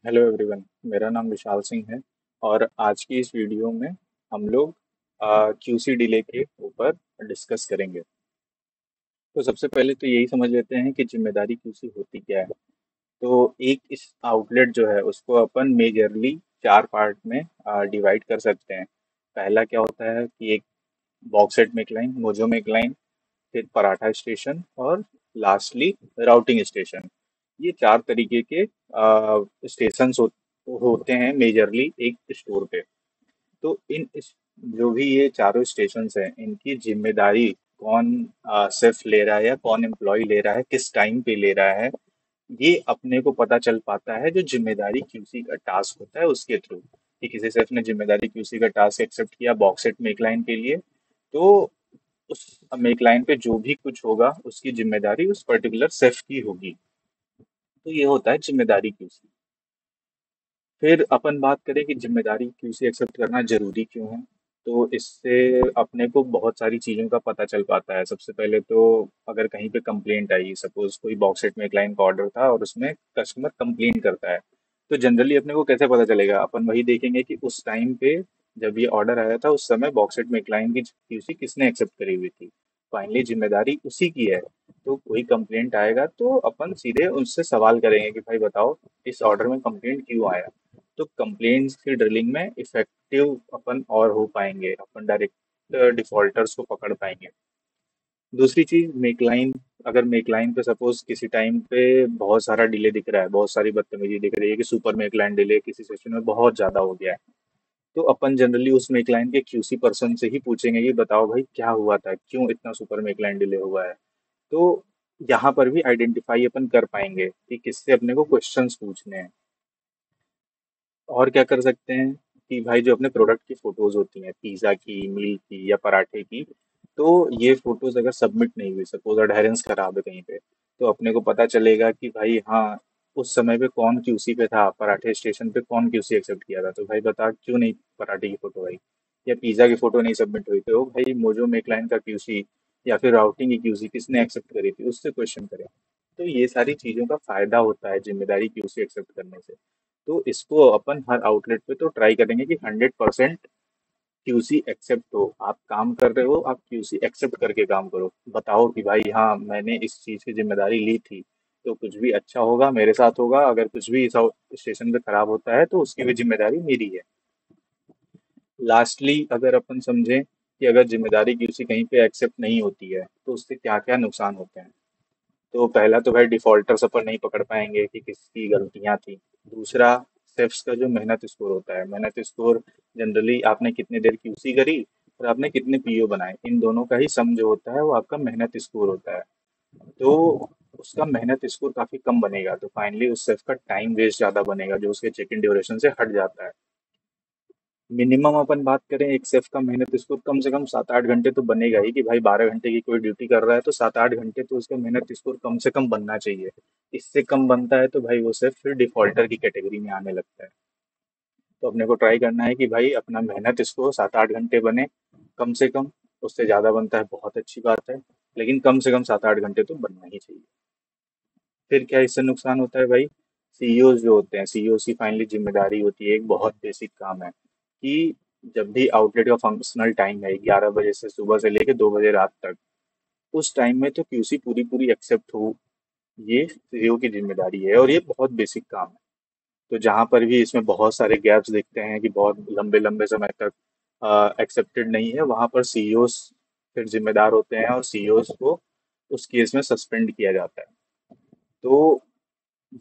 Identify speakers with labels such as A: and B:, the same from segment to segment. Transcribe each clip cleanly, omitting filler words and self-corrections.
A: Hello everyone. मेरा नाम विशाल सिंह है और आज की इस वीडियो में हम लोग क्यूसी डिले के ऊपर डिस्कस करेंगे। तो सबसे पहले तो यही समझ लेते हैं कि जिम्मेदारी क्यूसी होती क्या है। तो एक इस आउटलेट जो है उसको अपन मेजरली चार पार्ट में डिवाइड कर सकते हैं। पहला क्या होता है कि एक बॉक्सेट मेकलाइन, मोजो मेकलाइन, फिर पराठा स्टेशन और लास्टली राउटिंग स्टेशन। ये चार तरीके के स्टेशन होते हैं मेजरली एक स्टोर पे। तो जो भी ये चारों स्टेशंस हैं इनकी जिम्मेदारी कौन सिर्फ ले रहा है या कौन एम्प्लॉय ले रहा है, किस टाइम पे ले रहा है, ये अपने को पता चल पाता है जो जिम्मेदारी क्यूसी का टास्क होता है उसके थ्रू। कि किसी सेफ ने जिम्मेदारी क्यूसी का टास्क एक्सेप्ट किया बॉक्सेट मेकलाइन के लिए, तो उस मेकलाइन पे जो भी कुछ होगा उसकी जिम्मेदारी उस पर्टिकुलर सेफ की होगी। तो ये होता है जिम्मेदारी क्यूसी। फिर अपन बात करें कि जिम्मेदारी क्यूसी एक्सेप्ट करना जरूरी क्यों है। तो इससे अपने को बहुत सारी चीज़ों का पता चल पाता है। सबसे पहले तो अगर कहीं पे कंप्लेंट आई, सपोज कोई बॉक्सेट में क्लाइंट का ऑर्डर था और उसमें कस्टमर कंप्लेंट करता है, तो जनरली अपने को कैसे पता चलेगा? अपन वही देखेंगे कि उस टाइम पे जब ये ऑर्डर आया था उस समय बॉक्सेट में क्लाइंट की क्यूसी किसने एक्सेप्ट करी हुई थी। फाइनली जिम्मेदारी उसी की है। तो कोई कंप्लेंट आएगा तो अपन सीधे उनसे सवाल करेंगे कि भाई बताओ इस ऑर्डर में कंप्लेंट क्यों आया। तो कंप्लेंट्स की ड्रिलिंग में इफेक्टिव अपन और हो पाएंगे, अपन डायरेक्ट डिफॉल्टर्स को पकड़ पाएंगे। दूसरी चीज मेकलाइन, अगर मेकलाइन पे सपोज किसी टाइम पे बहुत सारा डिले दिख रहा है, बहुत सारी बदतमीजी दिख रही है कि सुपर मेकलाइन डिले किसी सेशन में बहुत ज्यादा हो गया है, तो अपन जनरली उस मेकलाइन के क्यूसी पर्सन से ही पूछेंगे कि बताओ भाई क्या हुआ था, क्यों इतना सुपर मेकलाइन डिले हुआ है। तो यहाँ पर भी आइडेंटिफाई अपन कर पाएंगे कि किससे अपने को क्वेश्चंस पूछने हैं। और क्या कर सकते हैं कि भाई जो अपने प्रोडक्ट की फोटोज होती हैं, पिज्ज़ा की, मील की या पराठे की, तो ये फोटोज अगर सबमिट नहीं हुई, सपोज अडहेरेंस खराब है कहीं पे, तो अपने को पता चलेगा कि भाई हाँ उस समय पे कौन क्यूसी पे था, पराठे स्टेशन पे कौन क्यूसी एक्सेप्ट किया था, तो भाई बता क्यों नहीं पराठे की फोटो आई या पिज्ज़ा की फोटो नहीं सबमिट हुई, तो भाई मोजो मेकलाइन का क्यूसी या फिर राउटिंग की क्यूसी किसने एक्सेप्ट करी थी, उससे क्वेश्चन करें। तो ये सारी चीज़ों का फायदा होता है जिम्मेदारी क्यूसी एक्सेप्ट करने से। तो इसको अपन हर आउटलेट पे तो ट्राई करेंगे कि 100% क्यूसी एक्सेप्ट हो। आप काम कर रहे हो, आप क्यूसी एक्सेप्ट करके काम करो। बताओ कि भाई हाँ मैंने इस चीज़ की जिम्मेदारी ली थी, तो कुछ भी अच्छा होगा मेरे साथ होगा, अगर कुछ भी इस स्टेशन पे खराब होता है तो उसकी भी जिम्मेदारी मेरी है। लास्टली अगर अपन समझें कि अगर जिम्मेदारी क्यूसी कहीं पे एक्सेप्ट नहीं होती है तो उससे क्या क्या नुकसान होते हैं। तो पहला तो भाई डिफॉल्टर्स अपन नहीं पकड़ पाएंगे कि किसकी गलतियां थी। दूसरा, सेफ्स का जो मेहनत स्कोर होता है, मेहनत स्कोर जनरली आपने कितनी देर क्यूसी करी और आपने कितने पीओ बनाए, इन दोनों का ही सम जो होता है वो आपका मेहनत स्कोर होता है। तो उसका मेहनत स्कोर काफी कम बनेगा तो फाइनली उस सेफ का टाइम वेस्ट ज्यादा बनेगा जो उसके चेक इन ड्यूरेशन से हट जाता है। मिनिमम अपन बात करें एक सेफ का मेहनत स्कोर कम से कम 7-8 घंटे तो बनेगा ही। कि भाई 12 घंटे की कोई ड्यूटी कर रहा है तो 7-8 घंटे तो उसका मेहनत स्कोर कम से कम बनना चाहिए। इससे कम बनता है तो भाई वो सेफ फिर डिफॉल्टर की कैटेगरी में आने लगता है। तो अपने को ट्राई करना है कि भाई अपना मेहनत स्कोर 7-8 घंटे बने कम से कम। उससे ज़्यादा बनता है बहुत अच्छी बात है, लेकिन कम से कम 7-8 घंटे तो बनना ही चाहिए। फिर क्या इससे नुकसान होता है भाई? सीईओ जो होते हैं, सीईओ की फाइनली जिम्मेदारी होती है, एक बहुत बेसिक काम है कि जब भी आउटलेट का फंक्शनल टाइम है 11 बजे से सुबह से लेके 2 बजे रात तक, उस टाइम में तो क्यूसी पूरी पूरी एक्सेप्ट हो, ये सीईओ की जिम्मेदारी है और ये बहुत बेसिक काम है। तो जहाँ पर भी इसमें बहुत सारे गैप्स दिखते हैं कि बहुत लंबे लंबे समय तक एक्सेप्टेड नहीं है, वहाँ पर सीईओ फिर जिम्मेदार होते हैं और सीईओ को उस केस में सस्पेंड किया जाता है। तो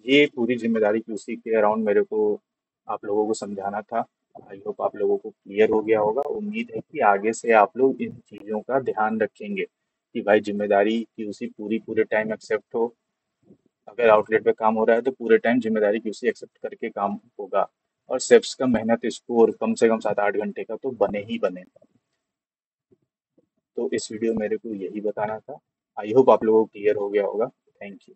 A: ये पूरी जिम्मेदारी क्यूसी के अराउंड मेरे को आप लोगों को समझाना था। आई होप आप लोगों को क्लियर हो गया होगा। उम्मीद है कि आगे से आप लोग इन चीज़ों का ध्यान रखेंगे कि भाई जिम्मेदारी क्यूसी पूरी पूरे टाइम एक्सेप्ट हो। अगर आउटलेट पे काम हो रहा है तो पूरे टाइम जिम्मेदारी क्यूसी एक्सेप्ट करके काम होगा। और सेफ्स का मेहनत स्कोर कम से कम 7-8 घंटे का तो बने ही बने। तो इस वीडियो मेरे को यही बताना था। आई होप आप लोगों को क्लियर हो गया होगा। Thank you.